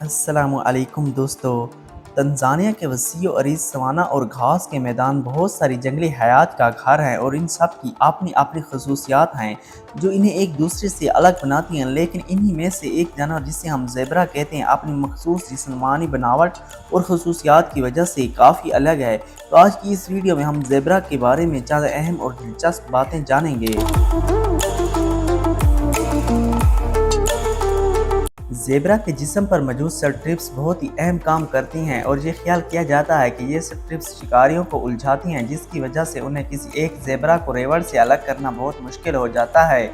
अस्सलामुअलैकुम दोस्तों। तंजानिया के वसीअ और अरीज़ सवाना और घास के मैदान बहुत सारी जंगली हयात का घर हैं और इन सब की अपनी अपनी खसूसियात हैं जो इन्हें एक दूसरे से अलग बनाती हैं। लेकिन इन्हीं में से एक जानवर जिसे हम ज़ेबरा कहते हैं अपनी मखसूस जिस्मानी बनावट और खसूसियात की वजह से काफ़ी अलग है। तो आज की इस वीडियो में हम ज़ेबरा के बारे में चंद अहम और दिलचस्प बातें जानेंगे। ज़ेबरा के जिस्म पर मौजूद स्ट्रिप्स बहुत ही अहम काम करती हैं और ये ख्याल किया जाता है कि ये स्ट्रिप्स शिकारियों को उलझाती हैं, जिसकी वजह से उन्हें किसी एक ज़ेबरा को रेवड़ से अलग करना बहुत मुश्किल हो जाता है।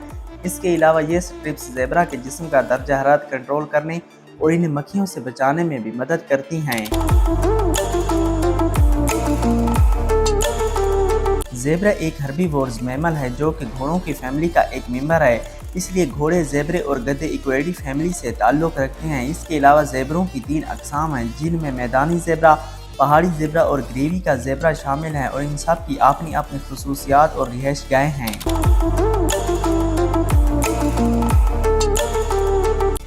इसके अलावा ये स्ट्रिप्स ज़ेबरा के जिस्म का दर्जा हरारत कंट्रोल करने और इन्हें मक्खियों से बचाने में भी मदद करती हैं। ज़ेबरा एक हर्बीवोरस मैमल है जो कि घोड़ों की फैमिली का एक मेंबर है, इसलिए घोड़े, ज़ेबरे और गधे इक्विडी फैमिली से ताल्लुक़ रखते हैं। इसके अलावा ज़ेबरों की 3 अक़साम हैं, जिनमें मैदानी ज़ेबरा, पहाड़ी ज़ेबरा और ग्रेवी का ज़ेबरा शामिल हैं और इन सब की अपनी अपनी खसूसियात और रिहाइशगाहें हैं।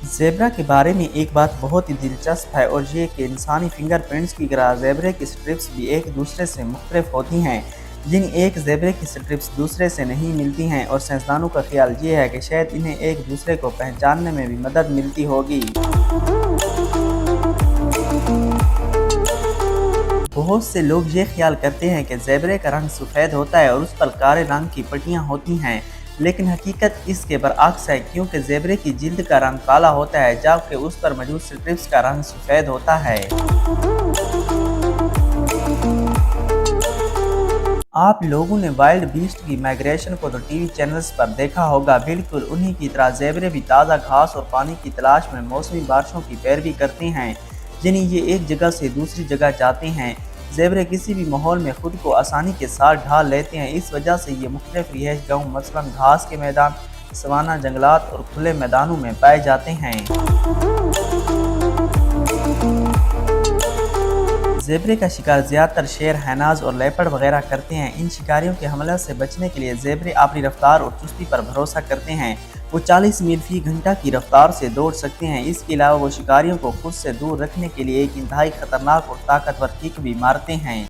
ज़ेबरा के बारे में एक बात बहुत ही दिलचस्प है और ये कि इंसानी फिंगरप्रिंट्स की तरह ज़ेबरे की स्ट्रिप्स भी एक दूसरे से मुख्तलिफ होती हैं, जिन एक ज़ेबरे की स्ट्रिप्स दूसरे से नहीं मिलती हैं और साइंसदानों का ख्याल ये है कि शायद इन्हें एक दूसरे को पहचानने में भी मदद मिलती होगी। बहुत से लोग ये ख्याल करते हैं कि ज़ेबरे का रंग सफ़ेद होता है और उस पर काले रंग की पट्टियाँ होती हैं, लेकिन हकीकत इसके बरअक्स है, क्योंकि ज़ेबरे की जिल्द का रंग काला होता है जबकि उस पर मौजूद स्ट्रिप्स का रंग सफ़ेद होता है। आप लोगों ने वाइल्ड बीस्ट की माइग्रेशन को तो टीवी चैनल्स पर देखा होगा। बिल्कुल उन्हीं की तरह ज़ेबरे भी ताज़ा घास और पानी की तलाश में मौसमी बारिशों की पैरवी करते हैं, यानी ये एक जगह से दूसरी जगह जाते हैं। ज़ेबरे किसी भी माहौल में खुद को आसानी के साथ ढाल लेते हैं, इस वजह से ये मुख्तलिफ रिहाइशगाहों मसलन घास के मैदान, सवाना जंगलात और खुले मैदानों में पाए जाते हैं। ज़ेबरे का शिकार ज़्यादातर शेर, हैनाज और लेपर्ड वगैरह करते हैं। इन शिकारियों के हमले से बचने के लिए ज़ेबरे अपनी रफ्तार और चुस्ती पर भरोसा करते हैं। वो 40 मील फी घंटा की रफ्तार से दौड़ सकते हैं। इसके अलावा वो शिकारियों को खुद से दूर रखने के लिए एक इंतहाई खतरनाक और ताकतवर किक भी मारते हैं।